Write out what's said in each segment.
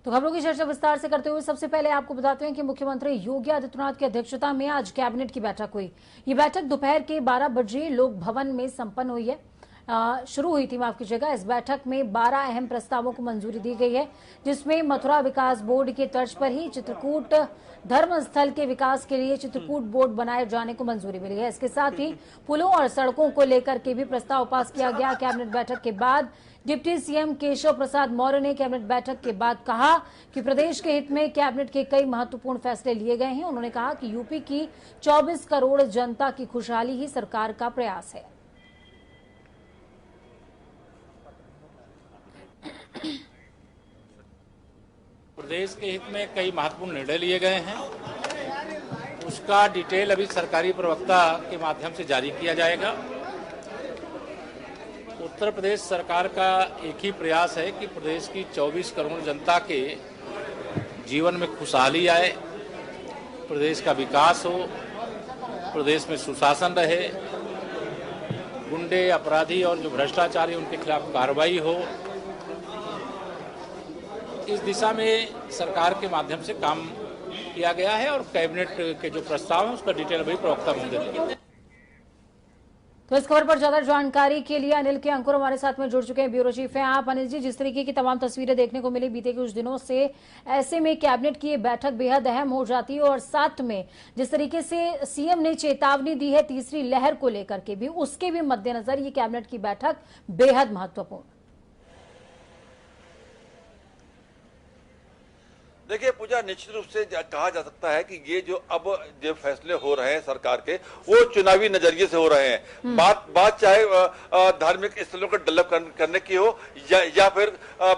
तो खबरों की चर्चा विस्तार से करते हुए सबसे पहले आपको बताते हैं कि मुख्यमंत्री योगी आदित्यनाथ की अध्यक्षता में आज कैबिनेट की बैठक हुई। ये बैठक दोपहर के 12 बजे लोक भवन में संपन्न हुई है। शुरू हुई थी, माफ कीजिएगा। इस बैठक में 12 अहम प्रस्तावों को मंजूरी दी गई है, जिसमें मथुरा विकास बोर्ड के तर्ज पर ही चित्रकूट धर्म स्थल के विकास के लिए चित्रकूट बोर्ड बनाए जाने को मंजूरी मिली है। इसके साथ ही पुलों और सड़कों को लेकर के भी प्रस्ताव पास किया गया। कैबिनेट बैठक के बाद डिप्टी सीएम केशव प्रसाद मौर्य ने कैबिनेट बैठक के बाद कहा कि प्रदेश के हित में कैबिनेट के कई महत्वपूर्ण फैसले लिए गए हैं। उन्होंने कहा कि यूपी की 24 करोड़ जनता की खुशहाली ही सरकार का प्रयास है। प्रदेश के हित में कई महत्वपूर्ण निर्णय लिए गए हैं। उसका डिटेल अभी सरकारी प्रवक्ता के माध्यम से जारी किया जाएगा। उत्तर प्रदेश सरकार का एक ही प्रयास है कि प्रदेश की 24 करोड़ जनता के जीवन में खुशहाली आए, प्रदेश का विकास हो, प्रदेश में सुशासन रहे, गुंडे, अपराधी और जो भ्रष्टाचारी उनके खिलाफ कार्रवाई हो। इस दिशा में सरकार के माध्यम से काम किया गया है और कैबिनेट के जो प्रस्ताव है उसका डिटेल अभी प्रवक्ता महोदय देंगे। तो इस खबर पर ज्यादा जानकारी के लिए अनिल के अंकुर हमारे साथ में जुड़ चुके हैं, ब्यूरो चीफ हैं आप। अनिल जी, जिस तरीके की तमाम तस्वीरें देखने को मिली बीते कुछ दिनों से, ऐसे में कैबिनेट की ये बैठक बेहद अहम हो जाती है और साथ में जिस तरीके से सीएम ने चेतावनी दी है तीसरी लहर को लेकर के भी, उसके भी मद्देनजर ये कैबिनेट की बैठक बेहद महत्वपूर्ण। देखिए पूजा, निश्चित रूप से कहा जा सकता है कि ये जो फैसले हो रहे हैं सरकार के, वो चुनावी नजरिए से हो रहे हैं। बात चाहे धार्मिक स्थलों को डेवलप करने की हो या फिर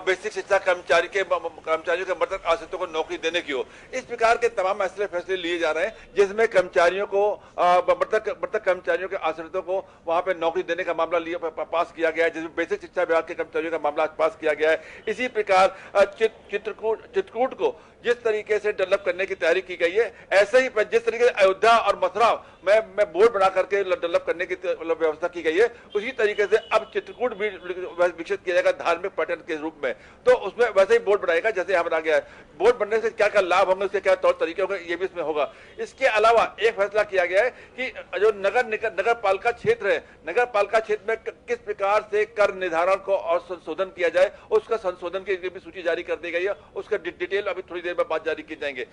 बेसिक शिक्षा कर्मचारियों के मृतक आश्रितों को नौकरी देने की हो। इस प्रकार के तमाम फैसले लिए जा रहे हैं, जिसमें कर्मचारियों को मृतक कर्मचारियों के आश्रितों को वहां पे नौकरी देने का मामला पास किया गया है, जिसमें बेसिक शिक्षा विभाग के कर्मचारियों का मामला पास किया गया है। इसी प्रकार चित्रकूट को जिस तरीके से डेवलप करने की तैयारी की गई है, ऐसे ही जिस तरीके से अयोध्या और मथुरा में बोर्ड बना करके डेवलप करने की व्यवस्था की गई है, उसी तरीके से अब चित्रकूट भी विकसित किया जाएगा धार्मिक पर्यटन के रूप में। तो उसमें वैसे ही बोर्ड बनाएगा जैसे यहाँ बना गया है। बोर्ड बनने से क्या क्या लाभ होंगे, उसके क्या तौर तरीके होंगे, ये भी इसमें होगा। इसके अलावा एक फैसला किया गया है कि जो नगर पालिका क्षेत्र है, नगर पालिका क्षेत्र में किस प्रकार से कर निर्धारण को और संशोधन किया जाए, उसका संशोधन की भी सूची जारी कर दी गई है। उसका डिटेल अभी थोड़ी देर में बात जारी की जाएंगे।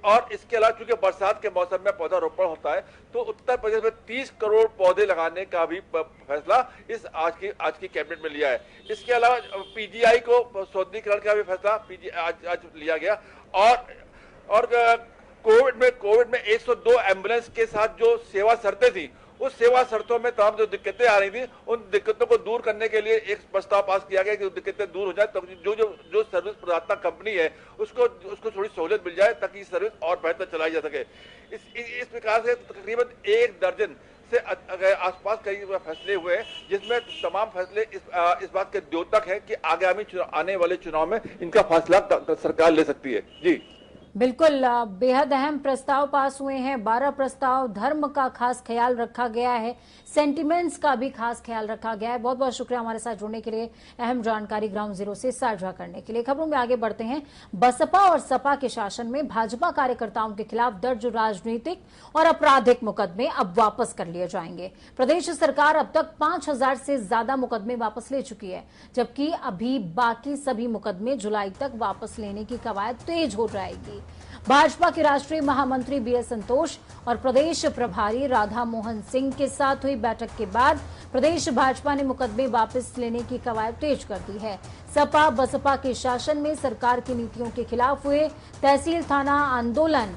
और इसके अलावा चूंकि बरसात के मौसम में पौधारोपण होता है, तो उत्तर प्रदेश में 30 करोड़ पौधे लगाने का भी फैसला इस आज की कैबिनेट में लिया है। इसके अलावा पीजीआई को सौंदर्यीकरण का भी फैसला आज लिया गया। और कोविड में 102 एम्बुलेंस के साथ जो सेवा शर्तें थी, उस सेवा शर्तों में तमाम जो दिक्कतें आ रही थी, उन दिक्कतों को दूर करने के लिए एक प्रस्ताव पास किया गया कि दिक्कतें दूर हो जाए, तो जो सर्विस प्रदाता कंपनी है उसको थोड़ी सहूलियत मिल जाए ताकि सर्विस और बेहतर चलाई जा सके। इस प्रकार से तकरीबन 1 दर्जन से आसपास कई फैसले हुए हैं, जिसमें तमाम फैसले इस बात के द्योतक है कि आगामी आने वाले चुनाव में इनका फैसला सरकार ले सकती है। जी बिल्कुल, बेहद अहम प्रस्ताव पास हुए हैं। 12 प्रस्ताव, धर्म का खास ख्याल रखा गया है, सेंटिमेंट्स का भी खास ख्याल रखा गया है। बहुत बहुत शुक्रिया हमारे साथ जुड़ने के लिए, अहम जानकारी ग्राउंड जीरो से साझा करने के लिए। खबरों में आगे बढ़ते हैं। बसपा और सपा के शासन में भाजपा कार्यकर्ताओं के खिलाफ दर्ज राजनीतिक और आपराधिक मुकदमे अब वापस कर लिए जाएंगे। प्रदेश सरकार अब तक 5000 से ज्यादा मुकदमे वापस ले चुकी है, जबकि अभी बाकी सभी मुकदमे जुलाई तक वापस लेने की कवायद तेज हो जाएगी। भाजपा के राष्ट्रीय महामंत्री बीएल संतोष और प्रदेश प्रभारी राधा मोहन सिंह के साथ हुई बैठक के बाद प्रदेश भाजपा ने मुकदमे वापस लेने की कवायद तेज कर दी है। सपा बसपा के शासन में सरकार की नीतियों के खिलाफ हुए तहसील थाना आंदोलन,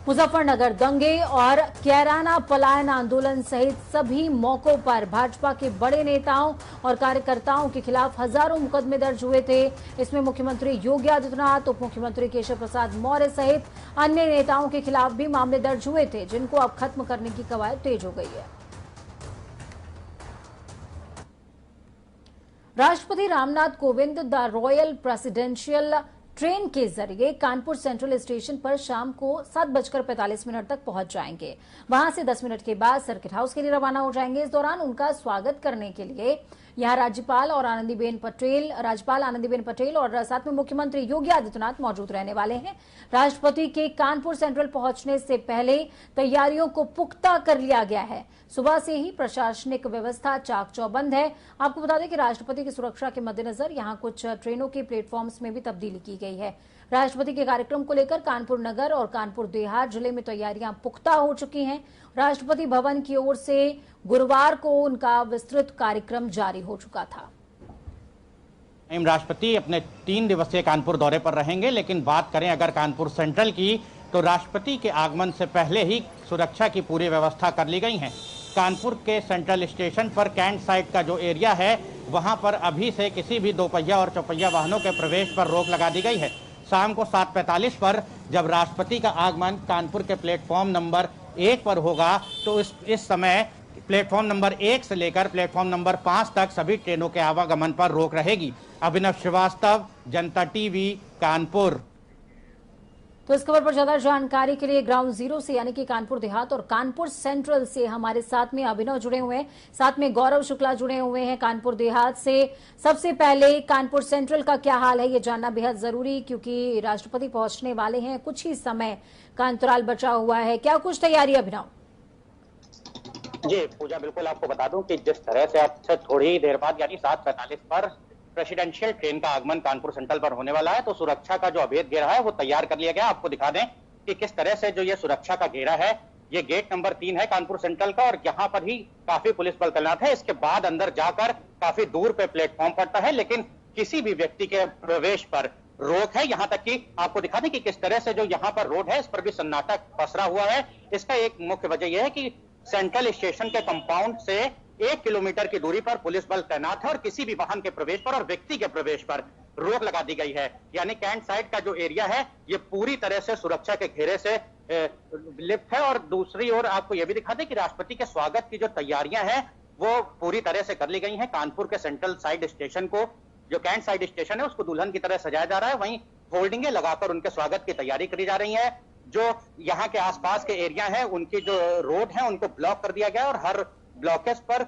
मुजफ्फरनगर दंगे और कैराना पलायन आंदोलन सहित सभी मौकों पर भाजपा के बड़े नेताओं और कार्यकर्ताओं के खिलाफ हजारों मुकदमे दर्ज हुए थे। इसमें मुख्यमंत्री योगी आदित्यनाथ, उप मुख्यमंत्री केशव प्रसाद मौर्य सहित अन्य नेताओं के खिलाफ भी मामले दर्ज हुए थे, जिनको अब खत्म करने की कवायद तेज हो गई है। राष्ट्रपति Ramnath Kovind the royal presidential train के जरिए कानपुर सेंट्रल स्टेशन पर शाम को 7:45 तक पहुंच जाएंगे। वहां से 10 मिनट के बाद सर्किट हाउस के लिए रवाना हो जाएंगे। इस दौरान उनका स्वागत करने के लिए यहाँ राज्यपाल आनंदीबेन पटेल और साथ में मुख्यमंत्री योगी आदित्यनाथ मौजूद रहने वाले हैं। राष्ट्रपति के कानपुर सेंट्रल पहुंचने से पहले तैयारियों को पुख्ता कर लिया गया है। सुबह से ही प्रशासनिक व्यवस्था चाक चौबंद है। आपको बता दें कि राष्ट्रपति की सुरक्षा के मद्देनजर यहाँ कुछ ट्रेनों के प्लेटफॉर्म्स में भी तब्दीली की गई है। राष्ट्रपति के कार्यक्रम को लेकर कानपुर नगर और कानपुर देहात जिले में तैयारियां पुख्ता हो चुकी हैं। राष्ट्रपति भवन की ओर से गुरुवार को उनका विस्तृत कार्यक्रम जारी हो चुका था। राष्ट्रपति अपने 3 दिवसीय कानपुर दौरे पर रहेंगे, लेकिन बात करें अगर कानपुर सेंट्रल की तो राष्ट्रपति के आगमन से पहले ही सुरक्षा की पूरी व्यवस्था कर ली गई है। कानपुर के सेंट्रल स्टेशन पर कैंट साइड का जो एरिया है वहां पर अभी से किसी भी दोपहिया और चौपहिया वाहनों के प्रवेश पर रोक लगा दी गई है। शाम को 7:45 पर जब राष्ट्रपति का आगमन कानपुर के प्लेटफॉर्म नंबर 1 पर होगा तो इस समय प्लेटफॉर्म नंबर 1 से लेकर प्लेटफॉर्म नंबर 5 तक सभी ट्रेनों के आवागमन पर रोक रहेगी। अभिनव श्रीवास्तव, जनता टीवी, कानपुर। तो इस खबर पर ज्यादा जानकारी के लिए ग्राउंड जीरो से यानी कि कानपुर देहात और कानपुर सेंट्रल से हमारे साथ में अभिनव जुड़े हुए हैं, साथ में गौरव शुक्ला जुड़े हुए हैं कानपुर देहात से। सबसे पहले कानपुर सेंट्रल का क्या हाल है ये जानना बेहद जरूरी, क्योंकि राष्ट्रपति पहुंचने वाले हैं, कुछ ही समय का अंतराल बचा हुआ है। क्या कुछ तैयारी अभिनव? जी पूजा, बिल्कुल आपको बता दूं कि जिस तरह से अब से थोड़ी ही देर बाद यानी 7:45 पर प्रेसिडेंशियल ट्रेन का आगमन कानपुर सेंट्रल पर होने वाला है, तो सुरक्षा का जो अभेद घेरा है वो तैयार कर लिया गया। आपको दिखा दें कि किस तरह से जो ये सुरक्षा का घेरा है, ये गेट नंबर 3 है कानपुर सेंट्रल का और यहाँ पर ही काफी पुलिस बल तैनात है। इसके बाद अंदर जाकर काफी दूर पे प्लेटफॉर्म पड़ता है, लेकिन किसी भी व्यक्ति के प्रवेश पर रोक है। यहाँ तक कि आपको दिखा दें कि किस तरह से जो यहाँ पर रोड है इस पर भी सन्नाटा पसरा हुआ है। इसका एक मुख्य वजह यह है कि सेंट्रल स्टेशन के कंपाउंड से 1 किलोमीटर की दूरी पर पुलिस बल तैनात है और किसी भी वाहन के प्रवेश पर और व्यक्ति के प्रवेश पर रोक लगा दी गई है। यानी कैंट साइड का जो एरिया है ये पूरी तरह से सुरक्षा के घेरे से लिप्त है। और दूसरी ओर आपको यह भी दिखा दें कि राष्ट्रपति के स्वागत की जो तैयारियां हैं वो पूरी तरह से कर ली गई हैं। कानपुर के सेंट्रल साइड स्टेशन को, जो कैंट साइड स्टेशन है, उसको दुल्हन की तरह सजाया जा रहा है। वहीं होल्डिंगे लगाकर उनके स्वागत की तैयारी करी जा रही है। जो यहाँ के आसपास के एरिया है उनकी जो रोड है उनको ब्लॉक कर दिया गया और हर ब्लॉकेज पर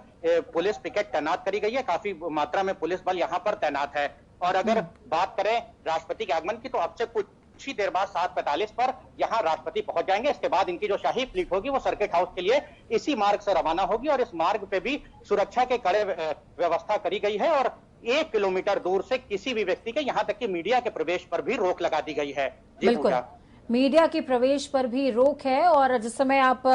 पुलिस पिकेट तैनात करी गई है। काफी मात्रा में पुलिस बल यहाँ पर तैनात है। और अगर बात करें राष्ट्रपति के आगमन की तो अब से कुछ ही देर बाद 7:45 पर यहाँ राष्ट्रपति पहुंच जाएंगे। इसके बाद इनकी जो शाही फ्लीट होगी वो सर्किट हाउस के लिए इसी मार्ग से रवाना होगी और इस मार्ग पे भी सुरक्षा के कड़े व्यवस्था करी गई है और 1 किलोमीटर दूर से किसी भी व्यक्ति के, यहाँ तक कि मीडिया के प्रवेश पर भी रोक लगा दी गई है। बिल्कुल, मीडिया के प्रवेश पर भी रोक है। और जिस समय आप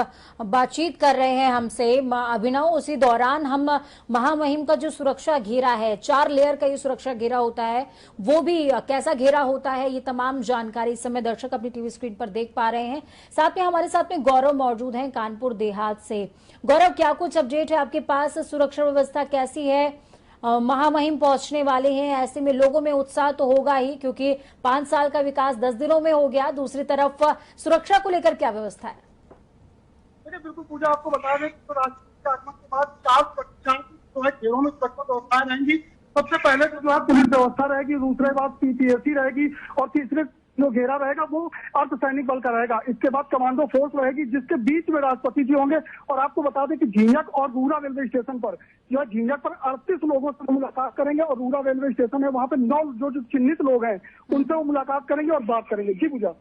बातचीत कर रहे हैं हमसे अभिनव, उसी दौरान हम महामहिम का जो सुरक्षा घेरा है, 4 लेयर का ये सुरक्षा घेरा होता है, वो भी कैसा घेरा होता है, ये तमाम जानकारी इस समय दर्शक अपनी टीवी स्क्रीन पर देख पा रहे हैं। साथ में हमारे साथ में गौरव मौजूद हैं कानपुर देहात से। गौरव, क्या कुछ अपडेट है आपके पास? सुरक्षा व्यवस्था कैसी है? महामहिम पहुंचने वाले हैं, ऐसे में लोगों में उत्साह तो होगा ही, क्योंकि 5 साल का विकास 10 दिनों में हो गया। दूसरी तरफ सुरक्षा को लेकर क्या व्यवस्था है? बिल्कुल पूजा, आपको बता दें तो राष्ट्रपति के आगमन के बाद 4 जो है घेरों में सुरक्षा व्यवस्थाएं रहेंगी। सबसे पहले तो पुलिस व्यवस्था रहेगी, दूसरे बाद पीपीएससी रहेगी और तीसरे जो घेरा रहेगा वो अर्धसैनिक बल का रहेगा। इसके बाद कमांडो फोर्स रहेगी जिसके बीच में राष्ट्रपति जी होंगे। और आपको बता दें कि झिंझक और रूरा रेलवे स्टेशन पर जो है झिंझक पर 38 लोगों से मुलाकात करेंगे और रूरा रेलवे स्टेशन है वहां पे 9 जो चिन्हित लोग हैं उनसे वो मुलाकात करेंगे और बात करेंगे। जी पूजा,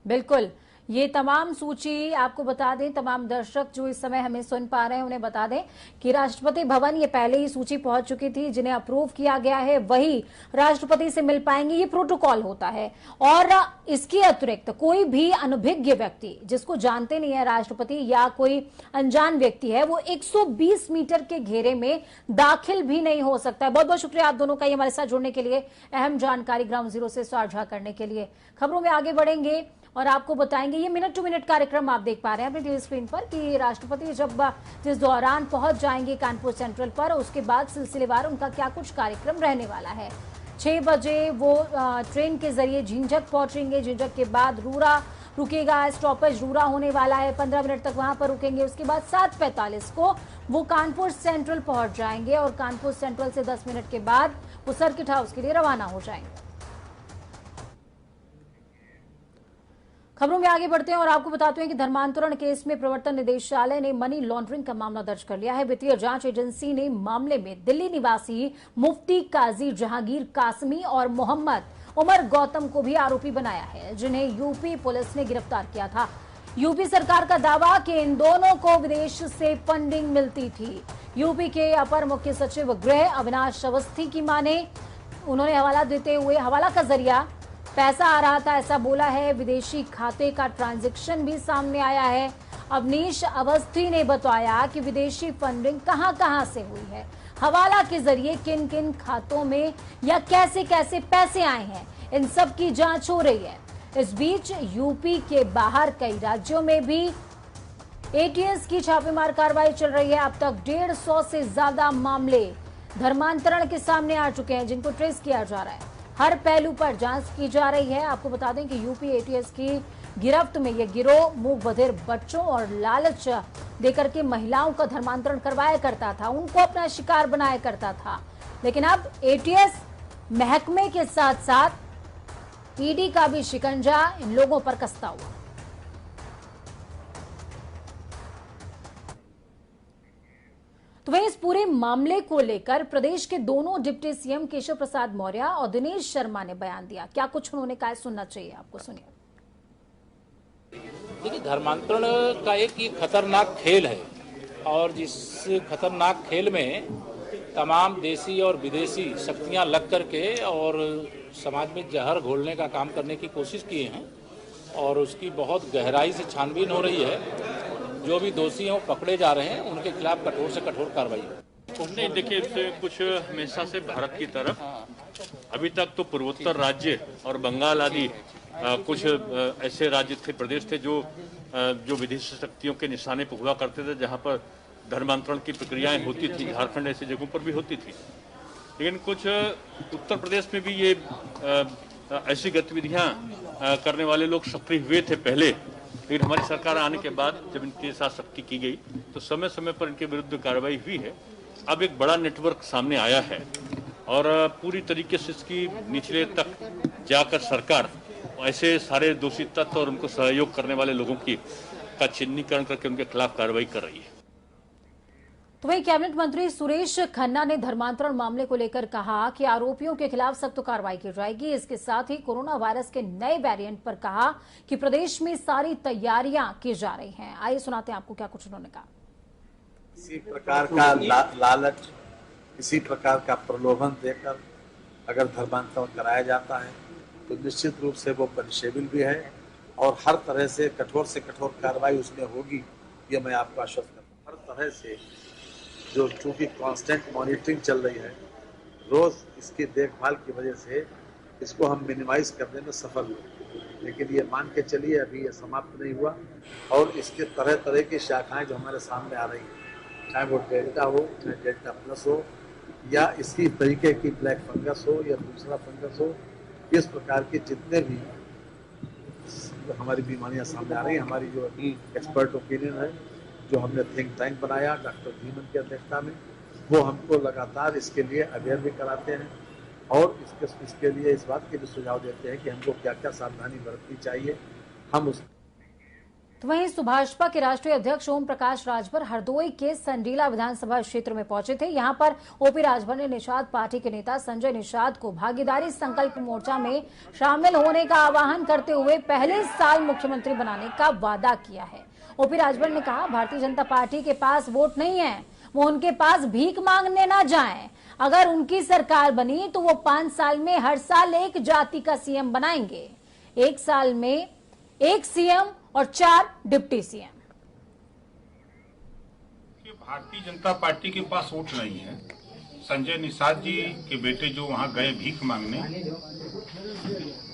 बिल्कुल, ये तमाम सूची आपको बता दें, तमाम दर्शक जो इस समय हमें सुन पा रहे हैं उन्हें बता दें कि राष्ट्रपति भवन ये पहले ही सूची पहुंच चुकी थी। जिन्हें अप्रूव किया गया है वही राष्ट्रपति से मिल पाएंगे, ये प्रोटोकॉल होता है। और इसके अतिरिक्त कोई भी अनभिज्ञ व्यक्ति जिसको जानते नहीं है राष्ट्रपति या कोई अनजान व्यक्ति है, वो 120 मीटर के घेरे में दाखिल भी नहीं हो सकता है। बहुत बहुत शुक्रिया आप दोनों का ये हमारे साथ जुड़ने के लिए, अहम जानकारी ग्राउंड जीरो से साझा करने के लिए। खबरों में आगे बढ़ेंगे और आपको बताएंगे, ये मिनट टू मिनट कार्यक्रम आप देख पा रहे हैं अपनी टीवी स्क्रीन पर, कि राष्ट्रपति जब जिस दौरान पहुंच जाएंगे कानपुर सेंट्रल पर, उसके बाद सिलसिलेवार उनका क्या कुछ कार्यक्रम रहने वाला है। 6 बजे वो ट्रेन के जरिए झिंझक पहुंचेंगे, झिंझक के बाद रूरा रुकेगा, स्टॉपेज रूरा होने वाला है, 15 मिनट तक वहां पर रुकेंगे। उसके बाद 7:45 को वो कानपुर सेंट्रल पहुंच जाएंगे और कानपुर सेंट्रल से 10 मिनट के बाद वो सर्किट हाउस के लिए रवाना हो जाएंगे। खबरों में आगे बढ़ते हैं और आपको बताते हैं कि धर्मांतरण केस में प्रवर्तन निदेशालय ने मनी लॉन्ड्रिंग का मामला दर्ज कर लिया है। वित्तीय जांच एजेंसी ने मामले में दिल्ली निवासी मुफ्ती काजी जहांगीर कासमी और मोहम्मद उमर गौतम को भी आरोपी बनाया है, जिन्हें यूपी पुलिस ने गिरफ्तार किया था। यूपी सरकार का दावा कि इन दोनों को विदेश से फंडिंग मिलती थी। यूपी के अपर मुख्य सचिव गृह अविनाश अवस्थी की माने, उन्होंने हवाला देते हुए हवाला का जरिया पैसा आ रहा था ऐसा बोला है। विदेशी खाते का ट्रांजैक्शन भी सामने आया है। अवनीश अवस्थी ने बताया कि विदेशी फंडिंग कहां-कहां से हुई है, हवाला के जरिए किन किन खातों में या कैसे कैसे पैसे आए हैं, इन सब की जांच हो रही है। इस बीच यूपी के बाहर कई राज्यों में भी एटीएस की छापेमार कार्रवाई चल रही है। अब तक 150 से ज्यादा मामले धर्मांतरण के सामने आ चुके हैं, जिनको ट्रेस किया जा रहा है। हर पहलू पर जांच की जा रही है। आपको बता दें कि यूपी एटीएस की गिरफ्त में यह गिरोह मूक बधिर बच्चों और लालच देकर के महिलाओं का धर्मांतरण करवाया करता था, उनको अपना शिकार बनाया करता था। लेकिन अब एटीएस महकमे के साथ साथ ईडी का भी शिकंजा इन लोगों पर कसता हुआ। तो वहीं इस पूरे मामले को लेकर प्रदेश के दोनों डिप्टी सीएम केशव प्रसाद मौर्य और दिनेश शर्मा ने बयान दिया। क्या कुछ उन्होंने कहा, सुनना चाहिए आपको, सुनिए। देखिए, धर्मांतरण का एक ये खतरनाक खेल है और जिस खतरनाक खेल में तमाम देसी और विदेशी शक्तियां लग करके और समाज में जहर घोलने का काम करने की कोशिश किए हैं और उसकी बहुत गहराई से छानबीन हो रही है। जो भी दोषी हैं पकड़े जा रहे हैं, उनके खिलाफ कठोर से कठोर कार्रवाई हो। नहीं, देखिए, कुछ हमेशा से भारत की तरफ अभी तक तो पूर्वोत्तर राज्य और बंगाल आदि कुछ ऐसे राज्य थे, प्रदेश थे जो विदेशी शक्तियों के निशाने पर हुआ करते थे, जहां पर धर्मांतरण की प्रक्रियाएं होती थी। झारखंड ऐसी जगहों पर भी होती थी, लेकिन कुछ उत्तर प्रदेश में भी ये ऐसी गतिविधियां करने वाले लोग सक्रिय हुए थे पहले। लेकिन हमारी सरकार आने के बाद जब इनके साथ सख्ती की गई तो समय समय पर इनके विरुद्ध कार्रवाई हुई है। अब एक बड़ा नेटवर्क सामने आया है और पूरी तरीके से इसकी निचले तक जाकर सरकार ऐसे सारे दोषी तत्व और उनको सहयोग करने वाले लोगों का चिन्हीकरण करके उनके खिलाफ कार्रवाई कर रही है। तो वहीं कैबिनेट मंत्री सुरेश खन्ना ने धर्मांतरण मामले को लेकर कहा कि आरोपियों के खिलाफ सख्त कार्रवाई की जाएगी। इसके साथ ही कोरोना वायरस के नए वेरिएंट पर कहा कि प्रदेश में सारी तैयारियां की जा रही हैं। आइए सुनाते हैं आपको क्या कुछ उन्होंने कहा। इसी प्रकार का लालच, इसी प्रकार का प्रलोभन देकर अगर धर्मांतरण कराया जाता है तो निश्चित रूप से वो पनिशेबल भी है और हर तरह से कठोर कार्रवाई उसमें होगी, ये मैं आपको आश्वस्त करता हूँ। हर तरह से जो चूंकि कांस्टेंट मॉनिटरिंग चल रही है, रोज इसकी देखभाल की वजह से इसको हम मिनिमाइज करने में सफल हुए। लेकिन ये मान के चलिए अभी ये समाप्त नहीं हुआ और इसके तरह तरह की शाखाएं जो हमारे सामने आ रही हैं, चाहे वो डेल्टा हो, चाहे डेल्टा प्लस हो या इसी तरीके की ब्लैक फंगस हो या दूसरा फंगस हो, इस प्रकार के जितने भी हमारी बीमारियां सामने आ रही हैं, हमारी जो एक्सपर्ट ओपिनियन है जो हमने थिंक टैंक बनाया डॉक्टर धीमन की अध्यक्षता में, वो हमको लगातार इसके लिए अवेयर भी कराते हैं और इसके लिए इस बात के भी सुझाव देते हैं कि हमको क्या क्या सावधानी बरतनी चाहिए। हम उस तो वहीं भाजपा के राष्ट्रीय अध्यक्ष ओम प्रकाश राजभर हरदोई के संडीला विधानसभा क्षेत्र में पहुंचे थे। यहां पर ओपी राजभर ने निषाद पार्टी के नेता संजय निषाद को भागीदारी संकल्प मोर्चा में शामिल होने का आह्वान करते हुए पहले साल मुख्यमंत्री बनाने का वादा किया है। ओपी राजभर ने कहा, भारतीय जनता पार्टी के पास वोट नहीं है, वो उनके पास भीख मांगने ना जाएं। अगर उनकी सरकार बनी तो वो 5 साल में हर साल एक जाति का सीएम बनाएंगे। 1 साल में 1 सीएम और 4 deputy CM. Bharatiya Janata party के पास वोट नहीं है। संजय निषाद जी के बेटे जो वहां गए भीख मांगने,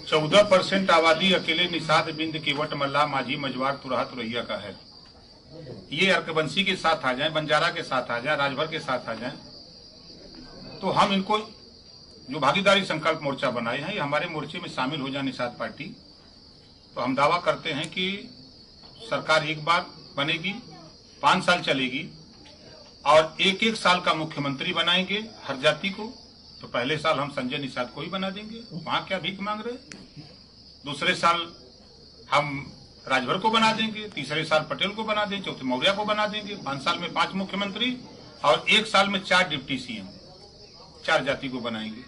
14% आबादी अकेले निषाद बिंद केवट मल्ला माझी मजवार तुरहा तुरैया का है। ये अर्कबंसी के साथ आ जाए, बंजारा के साथ आ जाए, राजभर के साथ आ जाए, तो हम इनको जो भागीदारी संकल्प मोर्चा बनाए हैं, ये हमारे मोर्चे में शामिल हो जाए निषाद पार्टी, तो हम दावा करते हैं कि सरकार एक बार बनेगी, 5 साल चलेगी और 1-1 साल का मुख्यमंत्री बनाएंगे हर जाति को। तो पहले साल हम संजय निषाद को ही बना देंगे, वहां क्या भीख मांग रहे। दूसरे साल हम राजभर को बना देंगे, तीसरे साल पटेल को बना देंगे, चौथे मौर्य को बना देंगे, 5 साल में 5 मुख्यमंत्री और 1 साल में 4 डिप्टी सीएम, 4 जाति को बनाएंगे।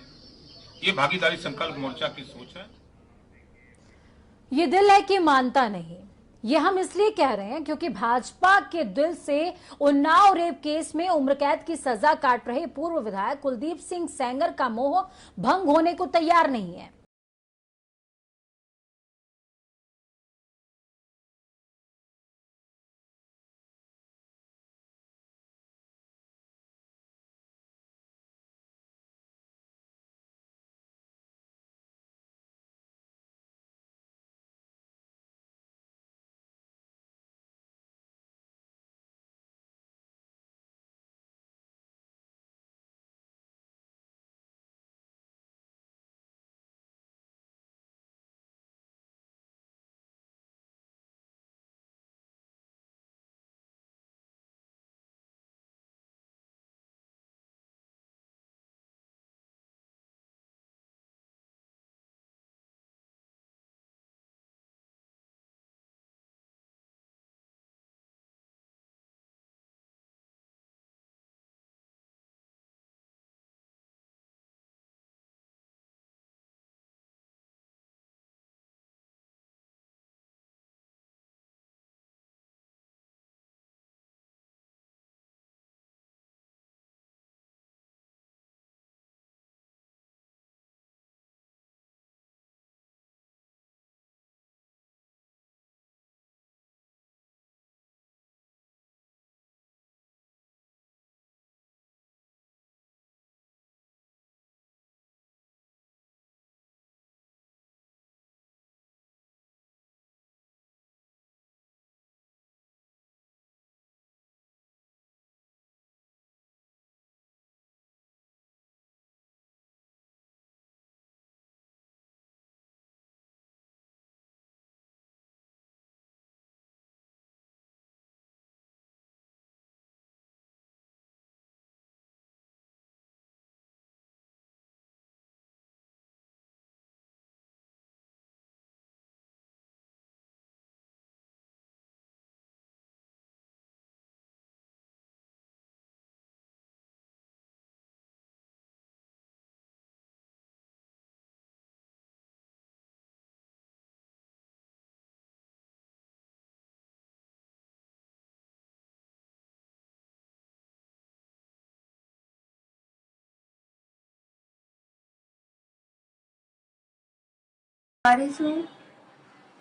ये भागीदारी संकल्प मोर्चा की सोच है। ये दिल है कि मानता नहीं, ये हम इसलिए कह रहे हैं क्योंकि भाजपा के दिल से उन्नाव रेप केस में उम्र कैद की सजा काट रहे पूर्व विधायक कुलदीप सिंह सेंगर का मोह भंग होने को तैयार नहीं है।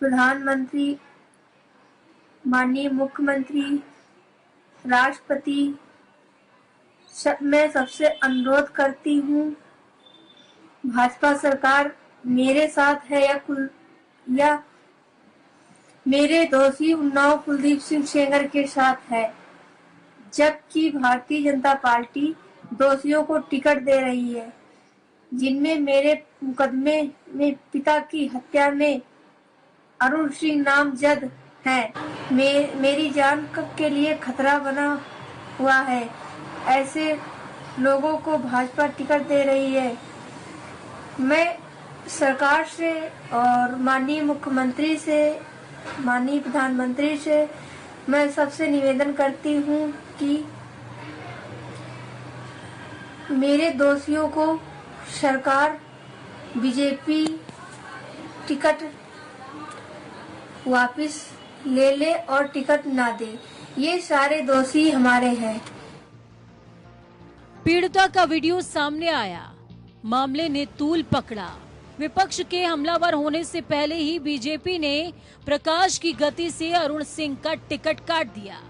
प्रधानमंत्री, माननीय मुख्यमंत्री, राष्ट्रपति, मैं सबसे अनुरोध करती हूँ, भाजपा सरकार मेरे साथ है या मेरे दोषी उन्नाव कुलदीप सिंह सेंगर के साथ है, जबकि भारतीय जनता पार्टी दोषियों को टिकट दे रही है, जिनमें मेरे मुकदमे में पिता की हत्या में अरुण सिंह नामजद हैं। मेरी जान के लिए खतरा बना हुआ है। ऐसे लोगों को भाजपा टिकट दे रही है। मैं सरकार से और माननीय मुख्यमंत्री से, माननीय प्रधानमंत्री से मैं सबसे निवेदन करती हूँ कि मेरे दोषियों को सरकार बीजेपी टिकट वापस ले ले और टिकट ना दे। ये सारे दोषी हमारे हैं। पीड़िता का वीडियो सामने आया, मामले ने तूल पकड़ा। विपक्ष के हमलावर होने से पहले ही बीजेपी ने प्रकाश की गति से अरुण सिंह का टिकट काट दिया।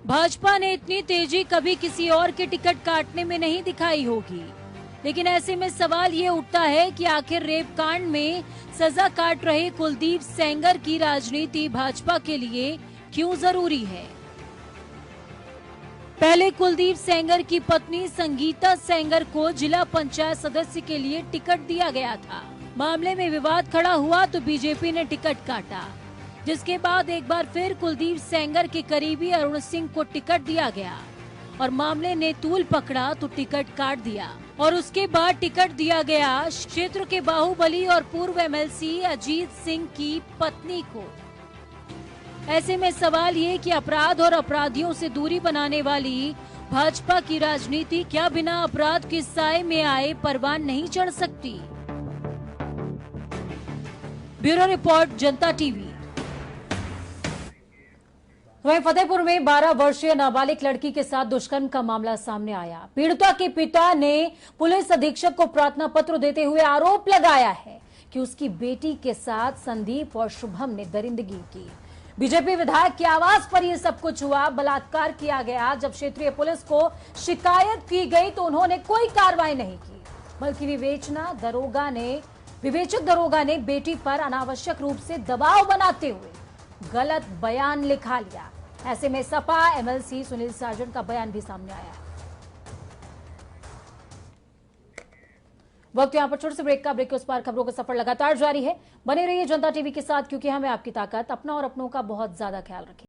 भाजपा ने इतनी तेजी कभी किसी और के टिकट काटने में नहीं दिखाई होगी, लेकिन ऐसे में सवाल ये उठता है कि आखिर रेप कांड में सजा काट रहे कुलदीप सेंगर की राजनीति भाजपा के लिए क्यों जरूरी है। पहले कुलदीप सेंगर की पत्नी संगीता सेंगर को जिला पंचायत सदस्य के लिए टिकट दिया गया था। मामले में विवाद खड़ा हुआ तो बीजेपी ने टिकट काटा, जिसके बाद एक बार फिर कुलदीप सेंगर के करीबी अरुण सिंह को टिकट दिया गया और मामले ने तूल पकड़ा तो टिकट काट दिया। और उसके बाद टिकट दिया गया क्षेत्र के बाहुबली और पूर्व एमएलसी अजीत सिंह की पत्नी को। ऐसे में सवाल ये कि अपराध और अपराधियों से दूरी बनाने वाली भाजपा की राजनीति क्या बिना अपराध के साए में आए परवान नहीं चढ़ सकती? ब्यूरो रिपोर्ट, जनता टीवी। वहीं फतेहपुर में 12 वर्षीय नाबालिग लड़की के साथ दुष्कर्म का मामला सामने आया। पीड़िता के पिता ने पुलिस अधीक्षक को प्रार्थना पत्र देते हुए आरोप लगाया है कि उसकी बेटी के साथ संदीप और शुभम ने दरिंदगी की। बीजेपी विधायक के आवास पर यह सब कुछ हुआ। बलात्कार किया गया। जब क्षेत्रीय पुलिस को शिकायत की गई तो उन्होंने कोई कार्रवाई नहीं की, बल्कि विवेचक दरोगा ने बेटी पर अनावश्यक रूप से दबाव बनाते हुए गलत बयान लिखा लिया। ऐसे में सपा एमएलसी सुनील साजन का बयान भी सामने आया है। वक्त यहां पर छोटे से ब्रेक का। ब्रेक के उस पार खबरों का सफर लगातार जारी है। बने रहिए जनता टीवी के साथ, क्योंकि हमें आपकी ताकत, अपना और अपनों का बहुत ज्यादा ख्याल रखें।